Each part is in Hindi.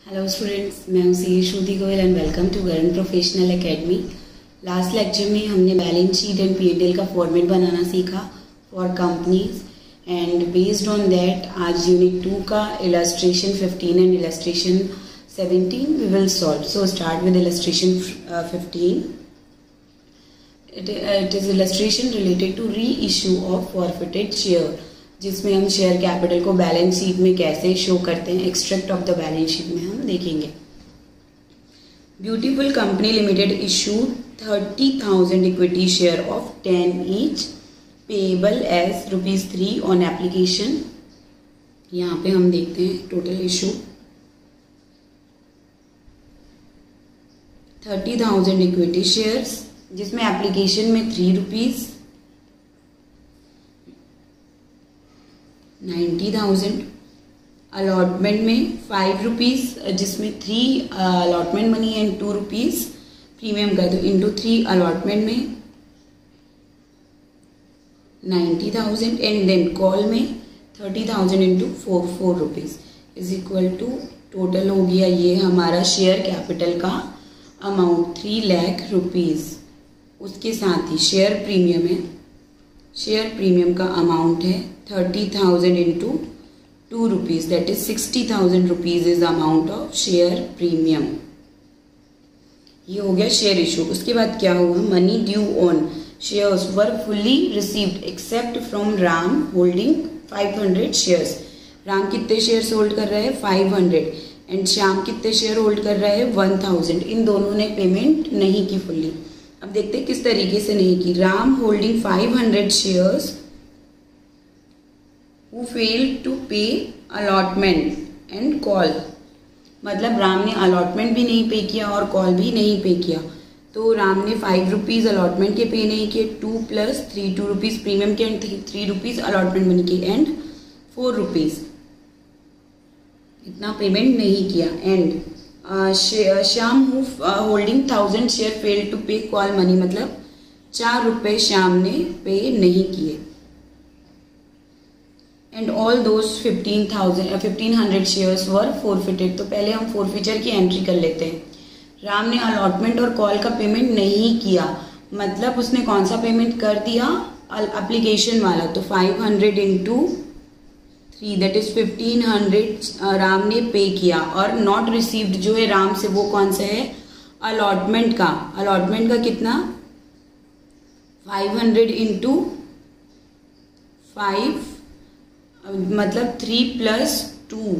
हेलो स्टूडेंट्स, मैं हूं C Shruti Goyal and welcome to गरन प्रोफेशनल एकेडमी। लास्ट लेक्चर में हमने बैलेंस शीट एंड P&L का फॉर्मेट बनाना सीखा for companies and based on that आज यूनिट 2 का illustration 15 and illustration 17 we will solve. So start with illustration 15. It is illustration related to reissue of forfeited share, जिसमें हम शेयर कैपिटल को बैलेंस शीट में कैसे शो करते हैं, extract of the balance sheet में हम देखेंगे। Beautiful company limited issued 30,000 equity share of 10 each payable as ₹3 on application. यहाँ पे हम देखते हैं टोटल इशू 30,000 इक्विटी शेयर्स, जिसमें एप्लीकेशन में ₹3, 90,000 अलॉटमेंट में ₹5, जिसमें 3 अलॉटमेंट मनी एंड ₹2 प्रीमियम का, तो इंटू 3 अलॉटमेंट में 90,000 एंड देन कॉल में 30,000 into ₹4 is equal to total हो गया ये हमारा शेयर कैपिटल का अमाउंट ₹3 लाख। उसके साथ ही शेयर प्रीमियम है, शेयर प्रीमियम का अमाउंट है 30,000 into ₹2 that is 60,000 rupees is amount of share premium. ये हो गया शेयर इशू। उसके बाद क्या हुआ, money due on shares were fully received except from Ram holding 500 shares. Ram कितने शेयर्स होल्ड कर रहा है 500 एंड श्याम कितने शेयर होल्ड कर रहा है 1000। इन दोनों ने पेमेंट नहीं की फुल्ली। अब देखते हैं किस तरीके से नहीं की। Ram holding 500 shares who failed to pay allotment and call, मतलब राम ने अलॉटमेंट भी नहीं पे किया और कॉल भी नहीं पे किया। तो राम ने ₹5 अलॉटमेंट के पे नहीं किए, 2 + 3 ₹2 प्रीमियम के एंड ₹3 अलॉटमेंट मनी के एंड ₹4 इतना पेमेंट नहीं किया। And Shyam holding 1000 share failed to pay call money, मतलब ₹4 श्याम ने पे नहीं किए। And all those 1500 shares were forfeited. तो पहले हम फोरफिचर की एंट्री कर लेते हैं। राम ने अलॉटमेंट और कॉल का पेमेंट नहीं किया, मतलब उसने कौन सा पेमेंट कर दिया, एप्लीकेशन वाला। तो 500 इंटू 3 दैट इज 1500 राम ने पे किया। और नॉट रिसीव्ड जो है राम से, वो कौन सा है, अलॉटमेंट का। अलॉटमेंट का कितना 500 इंटू 5 मतलब 3 + 2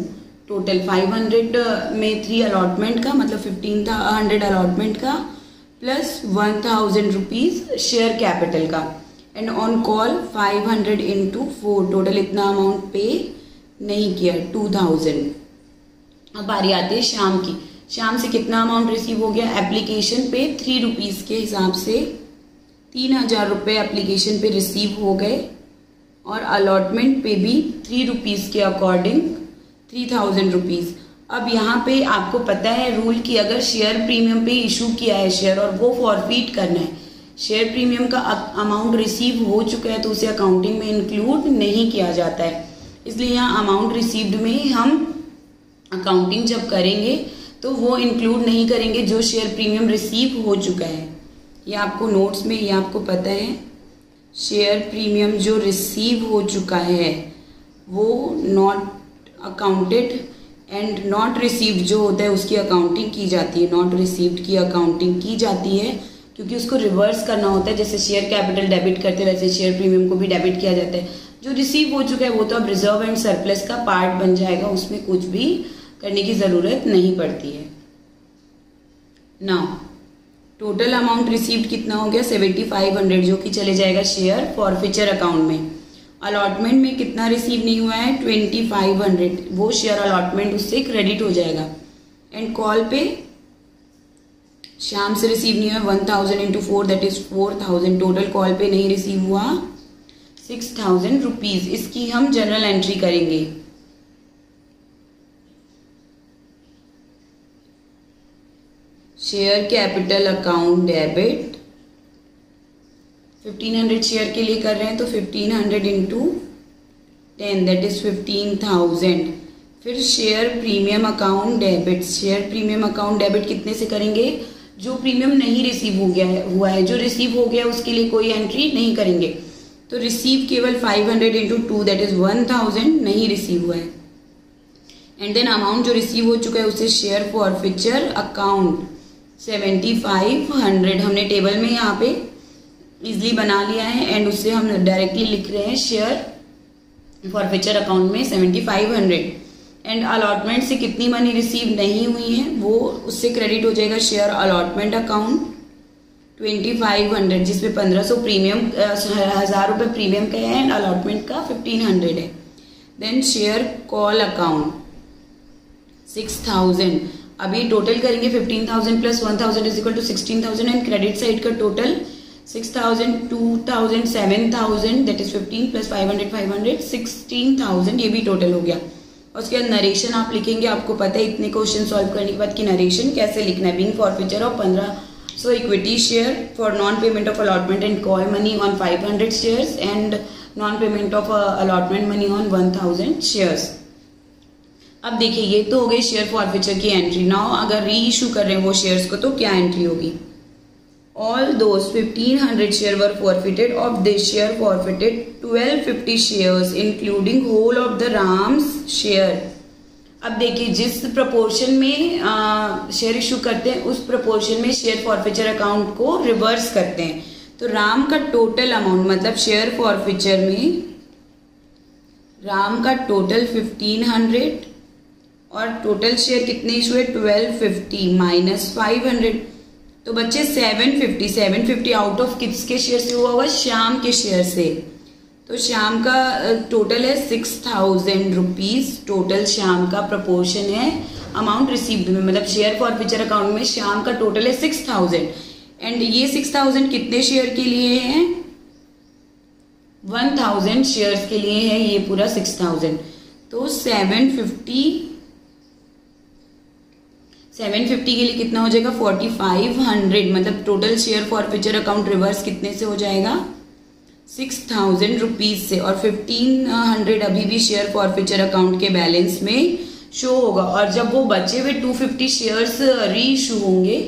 टोटल 500 में 3 अलॉटमेंट का, मतलब 1500 अलॉटमेंट का प्लस 1000 रुपीज शेयर कैपिटल का। And on call 500 into 4 total इतना अमाउंट पे नहीं किया 2000। अब बारी आती है श्याम की। श्याम से कितना अमाउंट रिसीव हो गया, एप्लीकेशन पे ₹3 के हिसाब से 3000 रुपये एप्लीकेशन पे रिसीव हो गए और अलॉटमेंट पे भी ₹3 के अकॉर्डिंग 3000 रुपीज। अब यहाँ पे आपको पता है रूल कि अगर शेयर प्रीमियम पे इशू किया है शेयर और वो फॉरफिट करना है, शेयर प्रीमियम का अमाउंट रिसीव हो चुका है तो उसे अकाउंटिंग में इंक्लूड नहीं किया जाता है। इसलिए यहाँ अमाउंट रिसीव्ड में हम अकाउंटिंग जब करेंगे तो वो इंक्लूड नहीं करेंगे जो शेयर प्रीमियम रिसीव हो चुका है। ये आपको नोट्स में, ये आपको पता है, शेयर प्रीमियम जो रिसीव हो चुका है वो not accounted and not received जो होता है उसकी अकाउंटिंग की जाती है। नॉट रिसीव्ड की अकाउंटिंग की जाती है क्योंकि उसको रिवर्स करना होता है। जैसे शेयर कैपिटल डेबिट करते वैसे शेयर प्रीमियम को भी डेबिट किया जाता है। जो रिसीव हो चुका है वो तो अब रिजर्व एंड सरप्लस का पार्ट बन जाएगा, उसमें कुछ भी करने की जरूरत नहीं पड़ती है। नाउ टोटल अमाउंट रिसीव्ड कितना हो गया 7500, जो कि चले जाएगा शेयर फॉरफिचर अकाउंट में। अलॉटमेंट में कितना रिसीव नहीं हुआ है 2500, वो शेयर अलॉटमेंट उससे क्रेडिट हो जाएगा। एंड कॉल पे श्याम से रिसीव नहीं हुआ 1000 into 4 that is 4000। Total call पे नहीं रिसीव हुआ 6000 रुपीज। इसकी हम जनरल एंट्री करेंगे। Share capital account debit 1500 share के लिए कर रहे हैं तो 1500 इंटू 10 दैट इज 15,000। फिर share premium account debit. Share premium account debit कितने से करेंगे? जो प्रीमियम नहीं रिसीव हुआ है, जो रिसीव हो गया उसके लिए कोई एंट्री नहीं करेंगे। तो रिसीव केवल 500 इंटू 2 दैट इज 1000 नहीं रिसीव हुआ है। एंड देन अमाउंट जो रिसीव हो चुका है उसे शेयर फॉरफीचर अकाउंट 7500 हमने टेबल में यहाँ पे इजिली बना लिया है एंड उससे हम डायरेक्टली लिख रहे हैं शेयर फॉरफीचर अकाउंट में 7500। एंड अलॉटमेंट से कितनी मनी रिसीव नहीं हुई है वो उससे क्रेडिट हो जाएगा शेयर अलॉटमेंट अकाउंट 2500 जिसमें 1500 प्रीमियम 1000 रुपये प्रीमियम का है एंड अलॉटमेंट का 1500 है। Then share call account 6000। अभी टोटल करेंगे 15,000 plus 1,000 is equal to 16,000 and credit side का टोटल 6,000 2,000 7,000 दैट इज 15 प्लस 500 500 16,000 ये भी टोटल हो गया। और उसके बाद नरेशन आप लिखेंगे। आपको पता है इतने क्वेश्चन सॉल्व करने के बाद कि नरेशन कैसे लिखना है। Being forfeiture of 1500 equity share for non payment of allotment and call money on 500 shares and non payment of allotment money on 1000 shares. अब देखिए ये तो हो गई शेयर फॉरफीचर की एंट्री। नाउ अगर री इशू कर रहे हैं वो शेयर्स को तो क्या एंट्री होगी? All those 1500 share were forfeited. Of this share forfeited 1250 shares including whole of the Ram's share. अब देखिए जिस प्रपोर्शन में शेयर इशू करते हैं उस प्रपोर्शन में शेयर फॉरफीचर अकाउंट को रिवर्स करते हैं। तो राम का टोटल अमाउंट मतलब शेयर फॉरफीचर में राम का टोटल 1500 और टोटल शेयर कितने इशू है 1250 माइनस 500 तो बच्चे 750 आउट ऑफ किसके शेयर से हुआ हुआ? श्याम के शेयर से। तो श्याम का टोटल है 6,000 रुपीज। टोटल श्याम का प्रपोर्शन है अमाउंट रिसीव्ड में मतलब शेयर फॉरफीचर अकाउंट में श्याम का टोटल है 6,000 एंड ये 6,000 कितने शेयर के लिए है? 1000 शेयर्स के लिए है ये पूरा 6,000। तो 750 के लिए कितना हो जाएगा? 4500 मतलब total share forfeiture account reverse कितने से हो जाएगा? 6,000 रुपीज से। और 1500 अभी भी शेयर फॉरफीचर अकाउंट के बैलेंस में शो होगा और जब वो बचे हुए 250 शेयर्स री इशू होंगे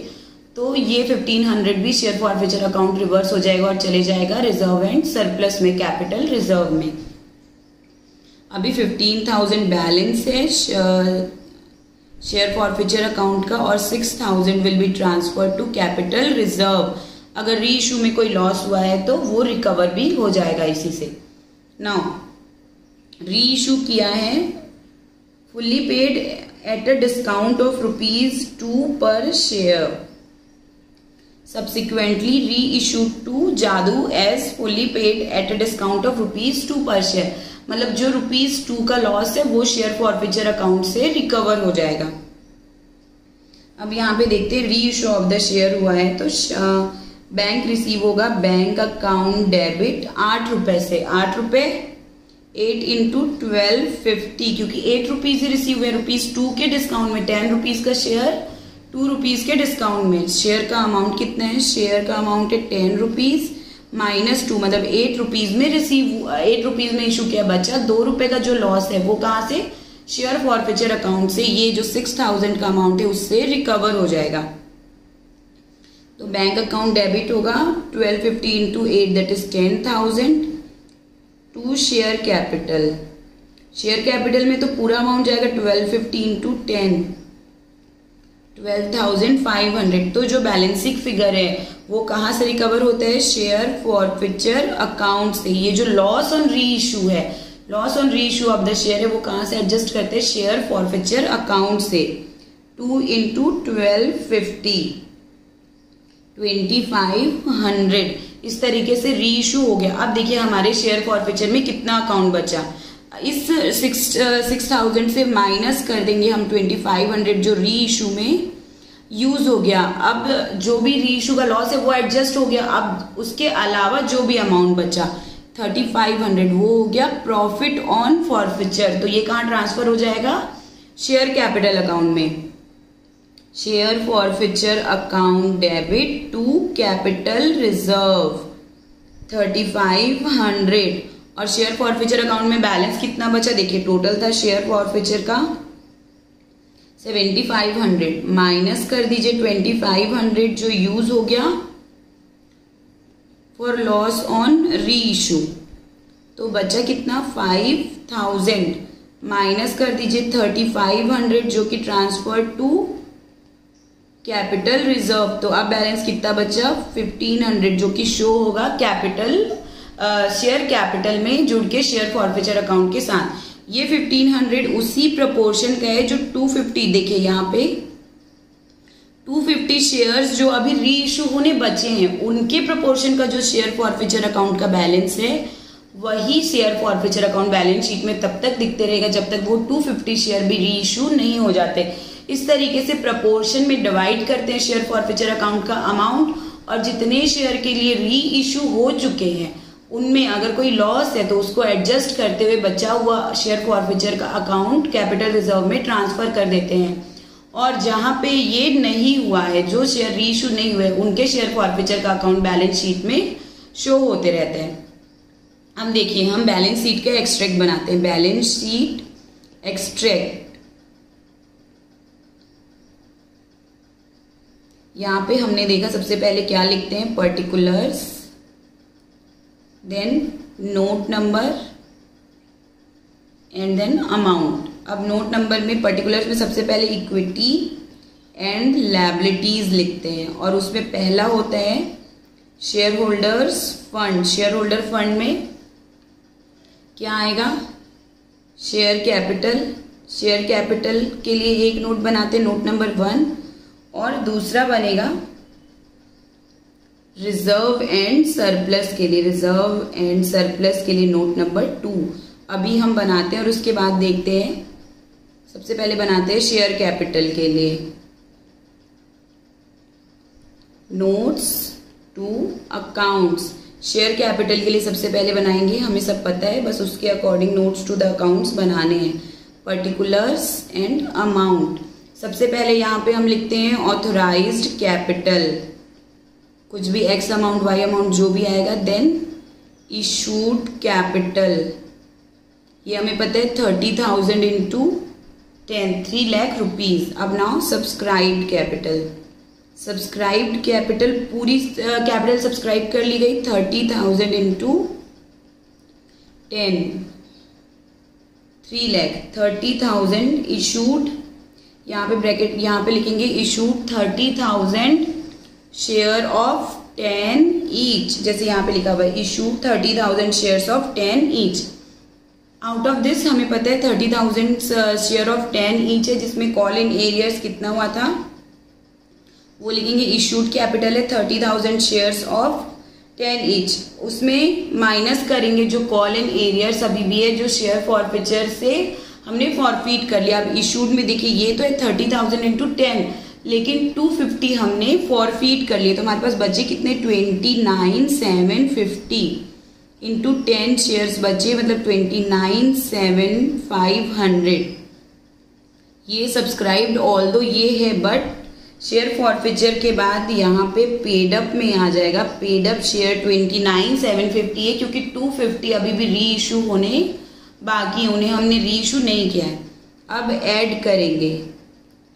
तो ये 1500 भी शेयर फॉरफीचर अकाउंट रिवर्स हो जाएगा और चले जाएगा रिजर्व एंड सरप्लस में कैपिटल रिजर्व में। अभी 15,000 बैलेंस है शेयर फॉरफीचर अकाउंट का और 6,000 will be transfer to capital reserve. अगर री इशू में कोई लॉस हुआ है तो वो रिकवर भी हो जाएगा इसी से। नाउ री इशू किया है fully paid at a discount of ₹2 per share. Subsequently reissue to Jadu as fully paid at a discount of ₹2 per share मतलब जो ₹2 का लॉस है वो शेयर फॉरफीचर अकाउंट से रिकवर हो जाएगा। अब यहाँ पे देखते हैं री इशू ऑफ द शेयर हुआ है तो बैंक रिसीव होगा बैंक अकाउंट डेबिट 8 रुपए से। 8 रुपए 8 इंटू 1250 क्योंकि 8 रुपीज ही रिसीव हुए ₹2 के डिस्काउंट में 10 रुपीज का शेयर 2 रुपीज के डिस्काउंट में। शेयर का अमाउंट कितना है? शेयर का अमाउंट है 10 रुपीज माइनस 2 मतलब 8 रुपीज में रिसीव 8 रुपीज में इशू किया बचा 2 रुपए का जो लॉस है वो कहाँ से? शेयर फॉरफीचर अकाउंट से। ये जो 6,000 का अमाउंट है उससे रिकवर हो जाएगा। तो बैंक अकाउंट डेबिट होगा 1250 into 8 that is 10,000 to share capital. Share capital में तो पूरा अमाउंट जाएगा 1250 इंटू 10 12,500। तो जो बैलेंसिंग फिगर है वो कहाँ से रिकवर होता है? शेयर फॉरफीचर अकाउंट से। ये जो लॉस ऑन री इशू है लॉस ऑन री इशू ऑफ द शेयर है वो कहाँ से एडजस्ट करते हैं? शेयर फॉरफीचर अकाउंट से। 2 इंटू 1250 2500 इस तरीके से री इशू हो गया। अब देखिए हमारे शेयर फॉरफीचर में कितना अकाउंट बचा। इस 6,000 से माइनस कर देंगे हम 2500 जो री इशू में यूज हो गया। अब जो भी री इशू का लॉस है वो एडजस्ट हो गया। अब उसके अलावा जो भी अमाउंट बचा 3500 वो हो गया प्रॉफिट ऑन फॉरफीचर। तो ये कहाँ ट्रांसफर हो जाएगा? शेयर कैपिटल अकाउंट में। Share forfeiture account debit to capital reserve 3500 और शेयर फॉरफीचर अकाउंट में बैलेंस कितना बचा? देखिए टोटल था शेयर फॉरफीचर का 7500 माइनस कर दीजिए 2500 जो यूज हो गया फॉर लॉस ऑन री इशू, तो बचा कितना 5000 माइनस कर दीजिए 3500 जो कि ट्रांसफर टू कैपिटल रिजर्व, तो अब बैलेंस कितना बचा 1500 जो कि शो होगा कैपिटल शेयर कैपिटल में जुड़ के शेयर फॉरफीचर अकाउंट के साथ। ये 1500 उसी प्रोपोर्शन का है जो 250, देखिए यहाँ पे 250 शेयर्स जो अभी री इशू होने बचे हैं उनके प्रोपोर्शन का जो शेयर फॉरफीचर अकाउंट का बैलेंस है वही share forfeiture account balance sheet में तब तक दिखते रहेगा जब तक वो 250 शेयर भी री इशू नहीं हो जाते। इस तरीके से प्रपोर्शन में डिवाइड करते हैं शेयर फॉरफीचर अकाउंट का अमाउंट, और जितने शेयर के लिए री इशू हो चुके हैं उनमें अगर कोई लॉस है तो उसको एडजस्ट करते हुए बचा हुआ शेयर फॉरफीचर का अकाउंट कैपिटल रिजर्व में ट्रांसफर कर देते हैं, और जहां पे ये नहीं हुआ है जो शेयर री इशू नहीं हुए उनके शेयर फॉरफीचर का अकाउंट बैलेंस शीट में शो होते रहते हैं। अब देखिए हम बैलेंस शीट का एक्सट्रैक्ट बनाते हैं, बैलेंस शीट एक्सट्रैक्ट। यहाँ पे हमने देखा सबसे पहले क्या लिखते हैं particulars, then note number and then amount. अब नोट नंबर में पर्टिकुलर्स में सबसे पहले इक्विटी एंड लायबिलिटीज लिखते हैं, और उसमें पहला होता है share holders fund. Share holder fund में क्या आएगा शेयर कैपिटल। शेयर कैपिटल के लिए एक नोट बनाते हैं नोट नंबर 1, और दूसरा बनेगा रिजर्व एंड सरप्लस के लिए, रिजर्व एंड सरप्लस के लिए नोट नंबर 2 अभी हम बनाते हैं, और उसके बाद देखते हैं सबसे पहले बनाते हैं शेयर कैपिटल के लिए notes to accounts. Share capital के लिए सबसे पहले बनाएंगे, हमें सब पता है, बस उसके according notes to the accounts बनाने हैं। पर्टिकुलर्स एंड अमाउंट, सबसे पहले यहाँ पे हम लिखते हैं ऑथराइज्ड कैपिटल, कुछ भी एक्स अमाउंट वाई अमाउंट जो भी आएगा, देन इशूड कैपिटल, ये हमें पता है 30,000 इंटू 10 3 लाख रुपीज। अब now subscribed capital, subscribed capital पूरी कैपिटल सब्सक्राइब कर ली गई 30,000 इंटू 10 3 लाख 30,000 इशूड, यहाँ पे ब्रैकेट यहाँ पे लिखेंगे इशूड 30,000 शेयर ऑफ 10 ईच, जैसे यहाँ पे लिखा हुआ है issued 30,000 shares of 10 each. Out of this हमें पता है 30,000 शेयर ऑफ 10 ईच है, जिसमें कॉल इन एरियर्स कितना हुआ था वो लिखेंगे इशूड कैपिटल है 30,000 शेयर्स ऑफ 10 ईच, उसमें माइनस करेंगे जो कॉल इन एरियर्स अभी भी है जो शेयर फॉरफीचर से हमने फॉरफीट कर लिया। अब इशूड में देखिए ये तो है 30,000 इंटू 10, लेकिन 250 हमने फॉरफीट कर लिए, तो हमारे पास बचे कितने 29,750 इंटू 10 शेयर्स बचे, मतलब 29,750। ये सब्सक्राइब्ड ऑल दो ये है, बट शेयर फॉरफीचर के बाद यहाँ पे पेड अप में आ जाएगा, पेड अप शेयर 29,750 है, क्योंकि 250 अभी भी री इशू होने बाकी, उन्हें हमने री इशू नहीं किया है। अब ऐड करेंगे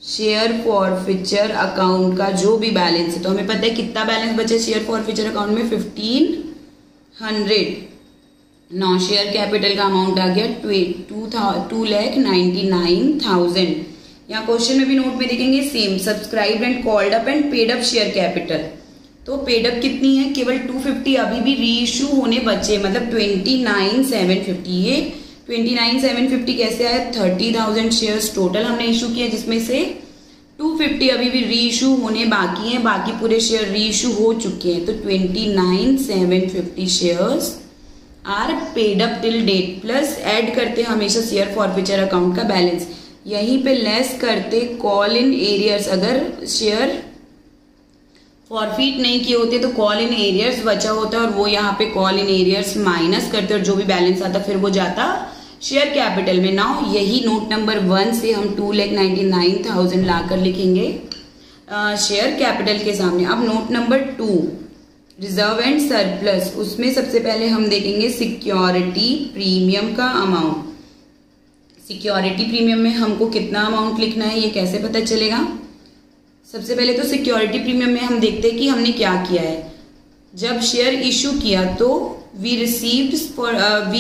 शेयर फॉरफीचर अकाउंट का जो भी बैलेंस है, तो हमें पता है कितना बैलेंस बचे शेयर फॉरफीचर अकाउंट में 1500। नौ शेयर कैपिटल का अमाउंट आ गया 2,99,000। यहाँ क्वेश्चन में भी नोट में देखेंगे same, subscribe and called up and paid up share capital, तो पेड अप कितनी है केवल 250 अभी भी री इशू होने बचे, मतलब 29,750। ये 29,750 कैसे आया 30,000 शेयर्स टोटल हमने इशू किया, जिसमें से 250 अभी भी री इशू होने बाकी हैं, बाकी पूरे शेयर री इशू हो चुके हैं, तो 29,750 shares are paid up till date. Plus add करते हैं हमेशा शेयर फॉरफीचर अकाउंट का बैलेंस, यहीं पे लेस करते कॉल इन एरियर्स, अगर शेयर फॉरफीट नहीं किए होते तो कॉल इन एरियर्स बचा होता और वो यहाँ पे कॉल इन एरियर्स माइनस करते और जो भी बैलेंस आता फिर वो जाता शेयर कैपिटल में। नाउ यही नोट नंबर 1 से हम 2,99,000 लाकर लिखेंगे शेयर कैपिटल के सामने। अब note number 2 reserve and surplus, उसमें सबसे पहले हम देखेंगे सिक्योरिटी प्रीमियम का अमाउंट। सिक्योरिटी प्रीमियम में हमको कितना अमाउंट लिखना है ये कैसे पता चलेगा? सबसे पहले तो सिक्योरिटी प्रीमियम में हम देखते हैं कि हमने क्या किया है। जब शेयर इशू किया तो वी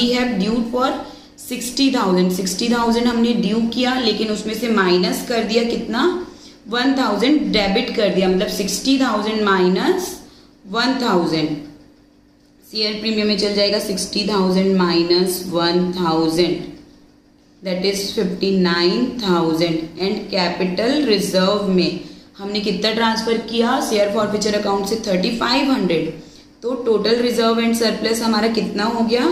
हैव ड्यू फॉर 60,000 हमने ड्यू किया, लेकिन उसमें से माइनस कर दिया कितना, 1,000 डेबिट कर दिया, मतलब 60,000 माइनस 1,000 शेयर प्रीमियम में चल जाएगा 60,000 minus 1,000 that is 59,000। And capital reserve में हमने कितना ट्रांसफर किया शेयर फॉरफीचर अकाउंट से 3,500, तो टोटल रिजर्व एंड सरप्लस हमारा कितना हो गया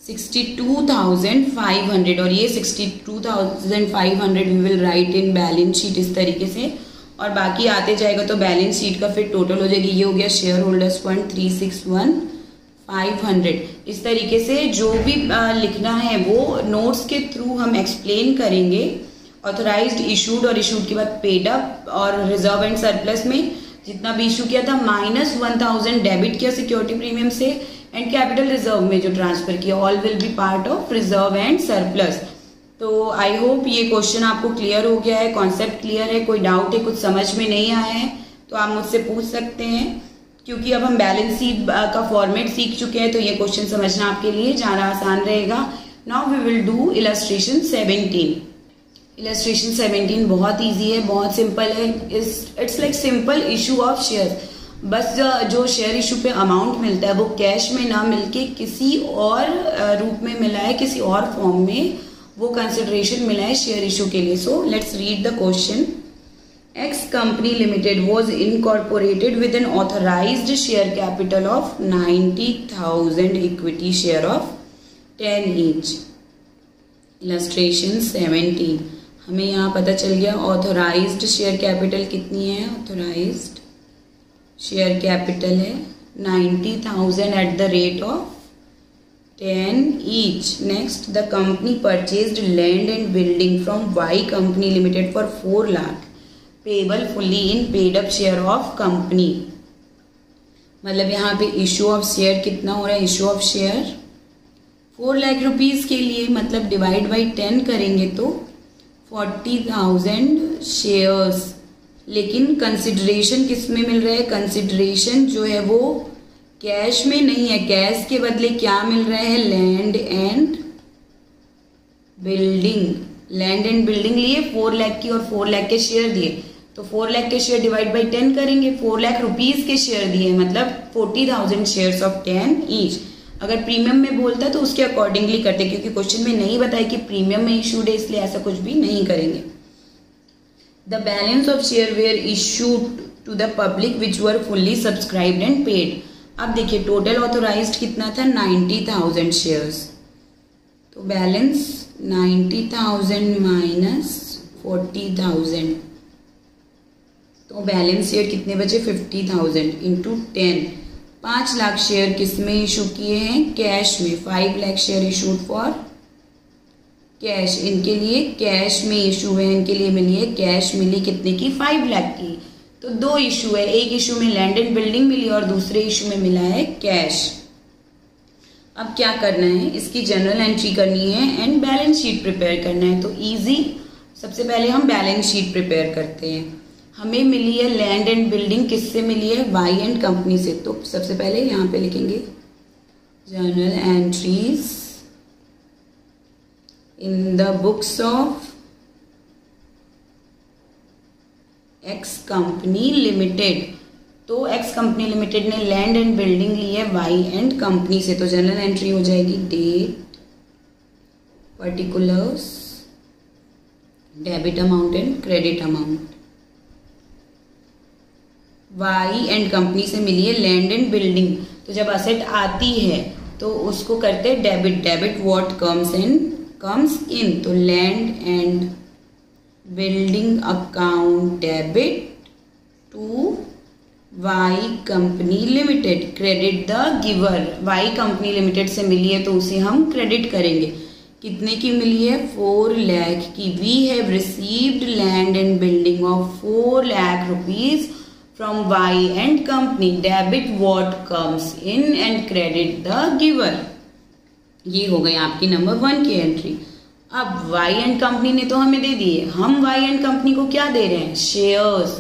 62,500। और ये 62,500 we will write in balance sheet इस तरीके से, और बाकी आते जाएगा तो बैलेंस शीट का फिर टोटल हो जाएगी। ये हो गया शेयर होल्डर्स फंड 361,500। इस तरीके से जो भी लिखना है वो नोट्स के थ्रू हम एक्सप्लेन करेंगे। ऑथराइज्ड, इशूड और इशूड के बाद पेड अप, और रिजर्व एंड सरप्लस में जितना भी इशू किया था माइनस 1,000 डेबिट किया सिक्योरिटी प्रीमियम से, एंड कैपिटल रिजर्व में जो ट्रांसफर किया all will be part of reserve and surplus. तो आई होप ये क्वेश्चन आपको क्लियर हो गया है, कॉन्सेप्ट क्लियर है। कोई डाउट है, कुछ समझ में नहीं आया है तो आप मुझसे पूछ सकते हैं, क्योंकि अब हम बैलेंस शीट का फॉर्मेट सीख चुके हैं तो ये क्वेश्चन समझना आपके लिए ज़्यादा आसान रहेगा। Now we will do illustration 17। Illustration 17 बहुत इजी है, बहुत सिंपल है। It's like simple issue of share. बस जो शेयर इशू पे अमाउंट मिलता है वो कैश में ना मिलके किसी और रूप में मिला है, किसी और फॉर्म में वो कंसिडरेशन मिला है शेयर इशू के लिए। So let's read the question. X company limited was incorporated with N authorised share capital of 90,000 equity share of 10 each. Illustration 17 हमें यहाँ पता चल गया ऑथराइज्ड शेयर कैपिटल कितनी है। ऑथराइज्ड शेयर कैपिटल है 90,000 at the rate of 10 each. Next, the company purchased land and building from Y Company Limited for 4 lakh, payable fully in paid up share of company. मतलब यहाँ पे इशू ऑफ शेयर कितना हो रहा है? Issue of share 4 lakh rupees के लिए, मतलब डिवाइड बाई 10 करेंगे तो 40,000 शेयर्स। लेकिन कंसिडरेशन किस में मिल रहा है? कंसिडरेशन जो है वो कैश में नहीं है, कैश के बदले क्या मिल रहा है? Land and building. Land and building लिए 4 लाख की और 4 लाख के शेयर दिए, तो 4 लाख के शेयर डिवाइड बाई 10 करेंगे। 4 लाख रुपीज के शेयर दिए, मतलब 40,000 शेयर्स ऑफ 10 ईच। अगर प्रीमियम में बोलता है तो उसके अकॉर्डिंगली करते, क्योंकि क्वेश्चन में नहीं बताया कि प्रीमियम में इशूड है, इसलिए ऐसा कुछ भी नहीं करेंगे। The balance of share were issued to the public which were fully subscribed and paid. अब देखिए टोटल ऑथोराइज्ड कितना था? 90,000 शेयर्स। तो बैलेंस 90,000 माइनस 40,000, तो बैलेंस शेयर कितने बचे? 50,000 इंटू 10। 5 लाख शेयर किस में इशू किए हैं? कैश में। 5 lakh share issued for cash. इनके लिए कैश में इशू है, इनके लिए मिली है कैश, मिली कितने की? 5 लाख की। तो 2 इशू है, एक इशू में लैंड एंड बिल्डिंग मिली और दूसरे इशू में मिला है कैश। अब क्या करना है? इसकी जनरल एंट्री करनी है एंड बैलेंस शीट प्रिपेयर करना है। तो इजी, सबसे पहले हम बैलेंस शीट प्रिपेयर करते हैं। हमें मिली है लैंड एंड बिल्डिंग, किससे मिली है? वाई एंड कंपनी से। तो सबसे पहले यहाँ पे लिखेंगे journal entries in the books of x company limited. तो एक्स कंपनी लिमिटेड ने लैंड एंड बिल्डिंग ली है वाई एंड कंपनी से, तो जनरल एंट्री हो जाएगी date, particulars, debit amount and credit amount. Y and company से मिली है लैंड एंड बिल्डिंग, तो जब असेट आती है तो उसको करते हैं debit. Debit what comes in, तो land and building account debit to Y company limited, credit the giver. Y company limited से मिली है तो उसे हम क्रेडिट करेंगे। कितने की मिली है? 4 लाख की। We have received land and building of 4 lakh rupees from Y and company, debit what comes in and credit the giver. ये हो गई आपकी नंबर 1 की एंट्री। अब वाई एंड कंपनी ने तो हमें दे दिए, हम वाई एंड कंपनी को क्या दे रहे हैं, शेयर्स।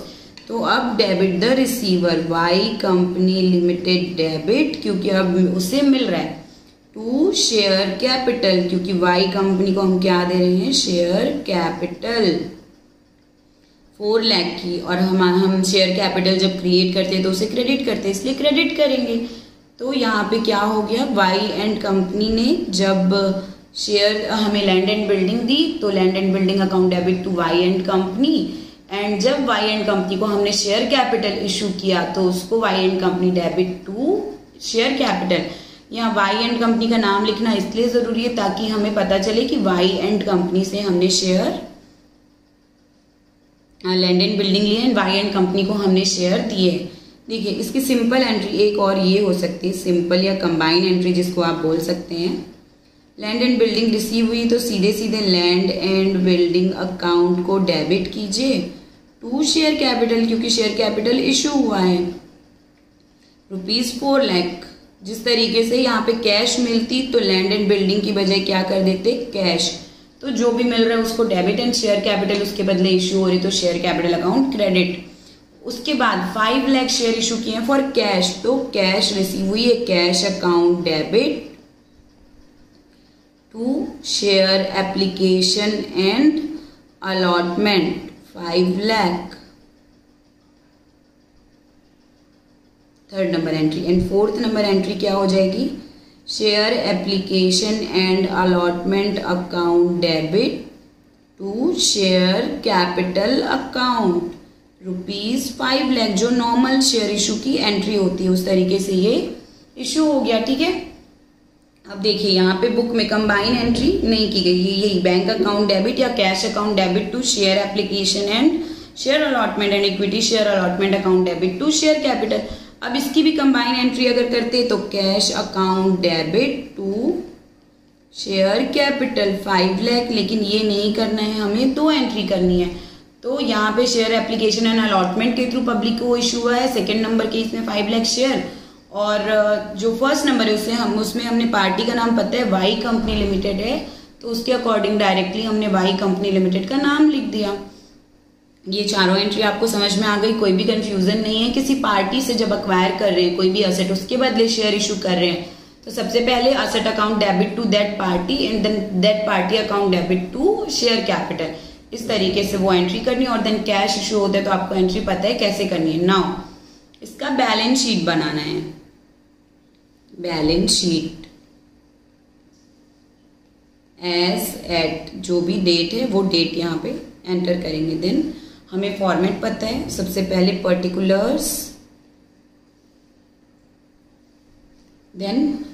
तो अब debit the receiver, Y company limited debit, क्योंकि अब उसे मिल रहा है, टू शेयर कैपिटल, क्योंकि वाई कंपनी को हम क्या दे रहे हैं, शेयर कैपिटल 4 लाख की। और हम शेयर कैपिटल जब क्रिएट करते हैं तो उसे क्रेडिट करते हैं, इसलिए क्रेडिट करेंगे। तो यहाँ पे क्या हो गया, वाई एंड कंपनी ने जब शेयर हमें लैंड एंड बिल्डिंग दी तो land and building account debit to Y and company, and जब वाई एंड कंपनी को हमने शेयर कैपिटल इशू किया तो उसको Y and company debit to share capital. यहाँ वाई एंड कंपनी का नाम लिखना इसलिए जरूरी है ताकि हमें पता चले कि वाई एंड कंपनी से हमने शेयर लैंड एंड बिल्डिंग लिए एंड वाई एंड कंपनी को हमने शेयर दिए। देखिए इसकी सिंपल एंट्री एक और ये हो सकती है, सिंपल या कंबाइन एंट्री जिसको आप बोल सकते हैं। लैंड एंड बिल्डिंग रिसीव हुई तो सीधे सीधे लैंड एंड बिल्डिंग अकाउंट को डेबिट कीजिए टू शेयर कैपिटल, क्योंकि शेयर कैपिटल इशू हुआ है ₹4 लाख। जिस तरीके से यहाँ पे कैश मिलती तो लैंड एंड बिल्डिंग की बजाय क्या कर देते, कैश। तो जो भी मिल रहा है उसको डेबिट एंड शेयर कैपिटल उसके बदले इशू हो रही तो शेयर कैपिटल अकाउंट क्रेडिट। उसके बाद 5 लाख शेयर इशू किए हैं फॉर कैश, तो कैश रिसीव हुई है, cash account debit to share application and allotment 5 lakh. Third number entry. And fourth number entry क्या हो जाएगी, share application and allotment account debit to share capital account ₹5 lakh, जो नॉर्मल शेयर इशू की एंट्री होती है उस तरीके से ये इशू हो गया। ठीक है, अब देखिए यहाँ पे बुक में कंबाइन एंट्री नहीं की गई है, यही बैंक अकाउंट डेबिट या cash account debit to share application and share allotment and equity share allotment account debit to share capital. अब इसकी भी कंबाइन एंट्री अगर करते तो cash account debit to share capital 5 lakh, लेकिन ये नहीं करना है, हमें 2 एंट्री करनी है। तो यहाँ पे शेयर एप्लीकेशन एंड अलॉटमेंट के थ्रू पब्लिक को इशू हुआ है, सेकेंड नंबर के इसमें 5 लाख शेयर, और जो फर्स्ट नंबर है उसमें हमने पार्टी का नाम पता है वाई कंपनी लिमिटेड है, तो उसके अकॉर्डिंग डायरेक्टली हमने वाई कंपनी लिमिटेड का नाम लिख दिया। ये चारों एंट्री आपको समझ में आ गई, कोई भी कंफ्यूजन नहीं है। किसी पार्टी से जब अक्वायर कर रहे हैं कोई भी असेट, उसके बदले शेयर इशू कर रहे हैं तो सबसे पहले asset account debit to that party and then that party account debit to share capital, इस तरीके से वो एंट्री करनी है। और देन कैश इशू होता है तो आपको एंट्री पता है कैसे करनी है। नाउ इसका बैलेंस शीट बनाना है, बैलेंस शीट एज एट, जो भी डेट है वो डेट यहाँ पे एंटर करेंगे। देन हमें फॉर्मेट पता है, सबसे पहले पर्टिकुलर्स, देन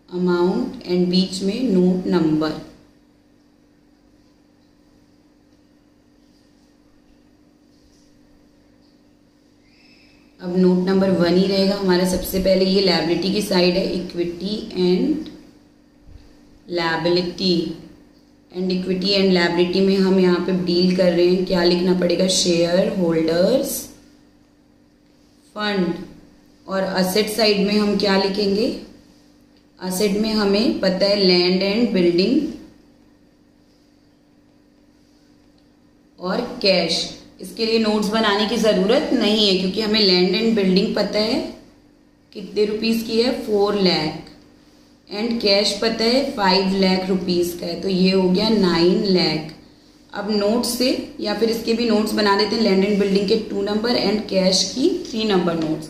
अमाउंट एंड बीच में नोट नंबर। अब नोट नंबर 1 ही रहेगा हमारा। सबसे पहले ये लायबिलिटी की साइड है, equity and liability, and equity and liability में हम यहाँ पे डील कर रहे हैं, क्या लिखना पड़ेगा, शेयर होल्डर्स फंड। और असेट साइड में हम क्या लिखेंगे, असेट में हमें पता है लैंड एंड बिल्डिंग और कैश। इसके लिए नोट्स बनाने की ज़रूरत नहीं है क्योंकि हमें लैंड एंड बिल्डिंग पता है कितने रुपीस की है, 4 लाख, एंड कैश पता है 5 लाख रुपीस का है, तो ये हो गया 9 लाख। अब नोट्स से या फिर इसके भी नोट्स बना देते हैं, लैंड एंड बिल्डिंग के 2 नंबर एंड कैश की 3 नंबर नोट्स।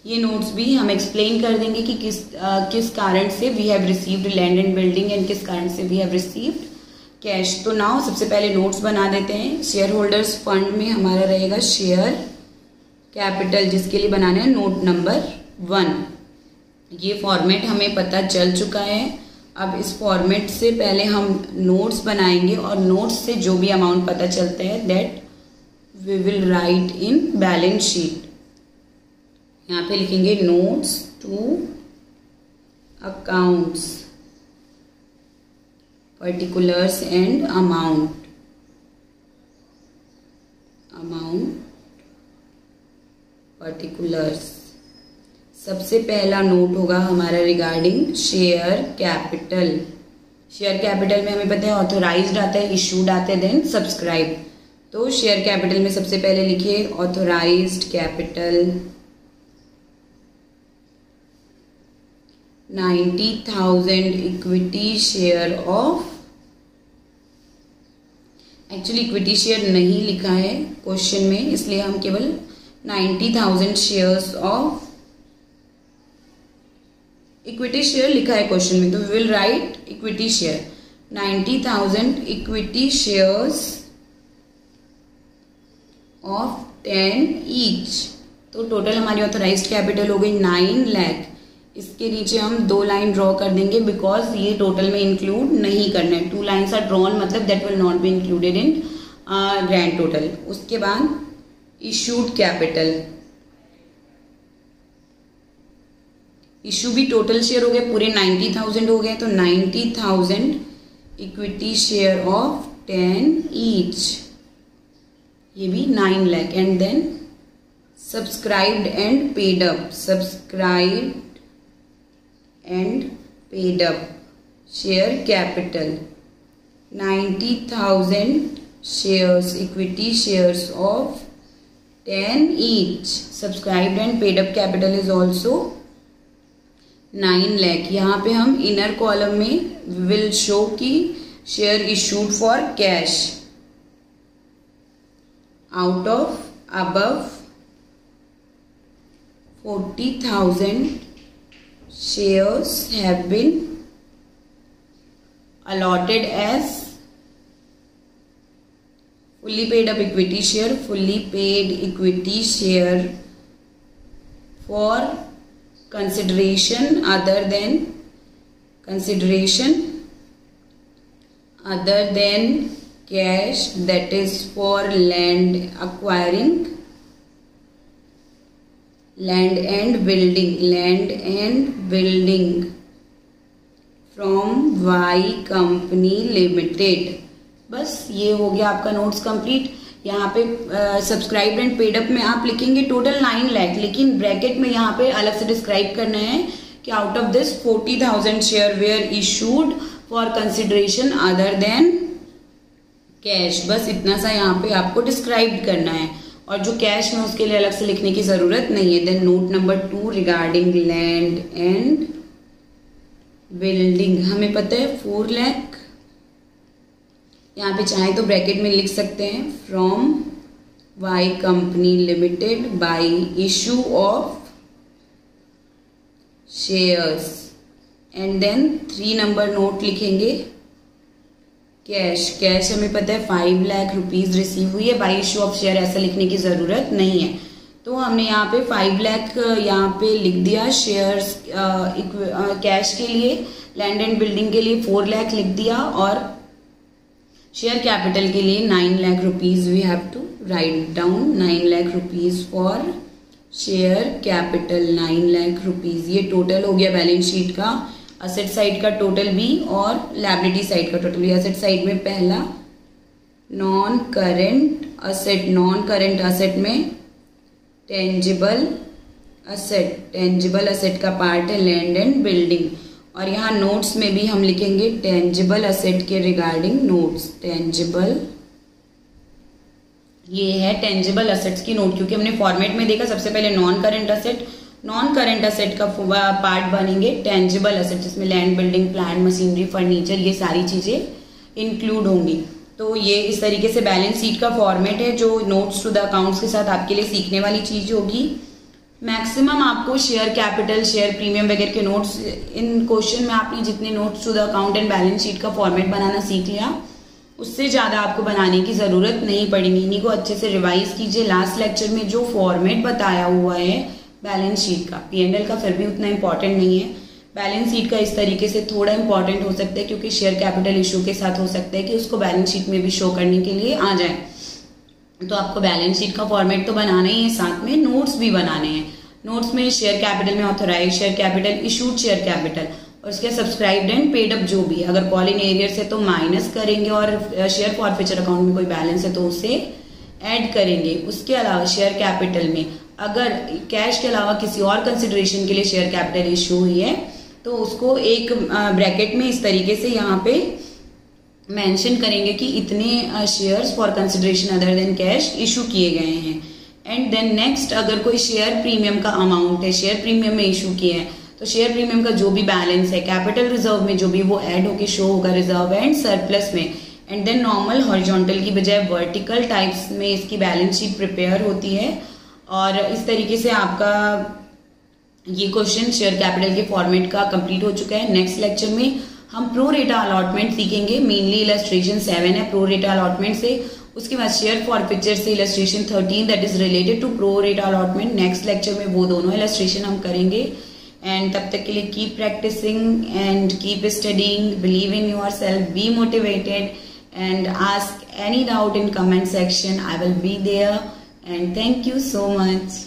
ये नोट्स भी हम एक्सप्लेन कर देंगे कि किस कारण से we have received land and building and किस कारण से वी हैव रिसीव्ड कैश। तो नाउ सबसे पहले नोट्स बना देते हैं। शेयर होल्डर्स फंड में हमारा रहेगा शेयर कैपिटल, जिसके लिए बनाना है नोट नंबर 1। ये फॉर्मेट हमें पता चल चुका है। अब इस फॉर्मेट से पहले हम नोट्स बनाएंगे और नोट्स से जो भी अमाउंट पता चलता है that we will write in balance sheet. यहाँ पे लिखेंगे notes to accounts, particulars and amount, particulars. सबसे पहला नोट होगा हमारा regarding share capital. Share capital में हमें पता है ऑथोराइज्ड आता है, इशूड आता है, देन सब्सक्राइब। तो शेयर कैपिटल में सबसे पहले लिखिए authorised capital 90,000 equity share of, actually equity share नहीं लिखा है क्वेश्चन में, इसलिए हम केवल 90,000 शेयर्स ऑफ इक्विटी शेयर लिखा है क्वेश्चन में, तो we will write equity share 90,000 equity shares of 10 each. तो टोटल हमारी ऑथोराइज्ड कैपिटल हो गई 9 लाख। इसके नीचे हम 2 लाइन ड्रॉ कर देंगे बिकॉज ये टोटल में इंक्लूड नहीं करना है। 2 लाइन्स आर ड्रॉन, मतलब that will not be included in grand total. उसके बाद इशूड कैपिटल, इशू भी टोटल शेयर हो गए, पूरे 90,000 हो गए, तो 90,000 इक्विटी शेयर ऑफ 10 ईच, ये भी 9 lakh. And then subscribed and paid up, subscribed and paid up share capital 90,000 shares, equity shares of 10 each. Subscribed and paid up capital is also 9 lakh. यहाँ पे हम इनर कॉलम में विल शो कि share issued for cash out of above 40,000 shares have been allotted as fully paid up equity share, fully paid equity share for consideration other than cash, that is for land acquiring, land and building from Y Company Limited। बस ये हो गया आपका नोट्स कंप्लीट। यहाँ पे सब्सक्राइब एंड पेड अप में आप लिखेंगे टोटल 9 लाख, लेकिन ब्रैकेट में यहाँ पे अलग से डिस्क्राइब करना है कि out of this 40,000 share were issued for consideration other than cash. बस इतना सा यहाँ पे आपको डिस्क्राइब करना है, और जो कैश में उसके लिए अलग से लिखने की जरूरत नहीं है। Then note number 2 regarding land and building, हमें पता है 4 लाख। यहाँ पे चाहे तो ब्रैकेट में लिख सकते हैं from Y company limited by issue of shares. And then 3 number note लिखेंगे कैश। कैश हमें पता है 5 लाख रुपीज रिसीव हुई है, बाय इशू ऑफ शेयर ऐसा लिखने की जरूरत नहीं है। तो हमने यहाँ पे 5 लाख यहाँ पे लिख दिया शेयर्स कैश के लिए, लैंड एंड बिल्डिंग के लिए 4 लाख लिख दिया, और शेयर कैपिटल के लिए 9 lakh rupees we have to write down. 9 lakh rupees for share capital, 9 lakh rupees. ये टोटल हो गया बैलेंस शीट का, असेट साइड का टोटल भी और लायबिलिटी साइड का टोटल भी। असेट साइड में पहला non current asset, non current asset में टेंजिबल असेट का पार्ट है लैंड एंड बिल्डिंग। और यहाँ नोट्स में भी हम लिखेंगे टेंजिबल असेट के रिगार्डिंग नोट्स। टेंजिबल, ये है टेंजिबल असेट्स की नोट, क्योंकि हमने फॉर्मेट में देखा सबसे पहले नॉन करंट असेट का पार्ट बनेंगे टेंजिबल असेट, जिसमें land, building, plant, machinery, furniture, ये सारी चीजें इंक्लूड होंगी। तो ये इस तरीके से बैलेंस शीट का फॉर्मेट है, जो नोट्स टू द अकाउंट्स के साथ आपके लिए सीखने वाली चीज होगी। मैक्सिमम आपको शेयर कैपिटल, शेयर प्रीमियम वगैरह के नोट्स, इन क्वेश्चन में आपने जितने notes to the account and balance sheet का फॉर्मेट बनाना सीख लिया, उससे ज़्यादा आपको बनाने की ज़रूरत नहीं पड़ेगी। इन्हीं को अच्छे से रिवाइज कीजिए। लास्ट लेक्चर में जो फॉर्मेट बताया हुआ है बैलेंस शीट का, P&L का फिर भी उतना इंपॉर्टेंट नहीं है, बैलेंस शीट का इस तरीके से थोड़ा इंपॉर्टेंट हो सकता है, क्योंकि शेयर कैपिटल इशू के साथ हो सकता है कि उसको बैलेंस शीट में भी शो करने के लिए आ जाए। तो आपको बैलेंस शीट का फॉर्मेट तो बनाना ही है, साथ में नोट्स भी बनाने हैं। नोट्स में शेयर कैपिटल में authorise share capital, issued share capital, और उसके सब्सक्राइब्ड एंड पेड अप जो भी, अगर कॉल इन एरियर्स है तो माइनस करेंगे, और शेयर फॉरफीचर अकाउंट में कोई बैलेंस है तो उसे ऐड करेंगे। उसके अलावा शेयर कैपिटल में अगर कैश के अलावा किसी और कंसिडरेशन के लिए शेयर कैपिटल इशू हुई है तो उसको एक ब्रैकेट में इस तरीके से यहाँ पे मेंशन करेंगे कि इतने shares for consideration other than cash issue किए गए हैं। एंड देन नेक्स्ट, अगर कोई शेयर प्रीमियम का अमाउंट है, शेयर प्रीमियम में इशू किए हैं, तो शेयर प्रीमियम का जो भी बैलेंस है कैपिटल रिजर्व में जो भी वो ऐड होके शो होगा रिजर्व एंड सरप्लस में। एंड देन नॉर्मल हॉरिजॉन्टल की बजाय वर्टिकल टाइप्स में इसकी बैलेंस शीट प्रिपेयर होती है। और इस तरीके से आपका ये क्वेश्चन शेयर कैपिटल के फॉर्मेट का कंप्लीट हो चुका है। नेक्स्ट लेक्चर में हम प्रो रेटा अलॉटमेंट सीखेंगे। मेनली इलस्ट्रेशन 7 है प्रो रेटा अलॉटमेंट से। उसके बाद शेयर फॉरफिचर से illustration 13 that is related to pro rata allotment. Next lecture में वो दोनों इलस्ट्रेशन हम करेंगे। एंड तब तक के लिए keep practising and keep studying, believe in yourself, be motivated and ask any doubt in comment section. I will be there, and thank you so much.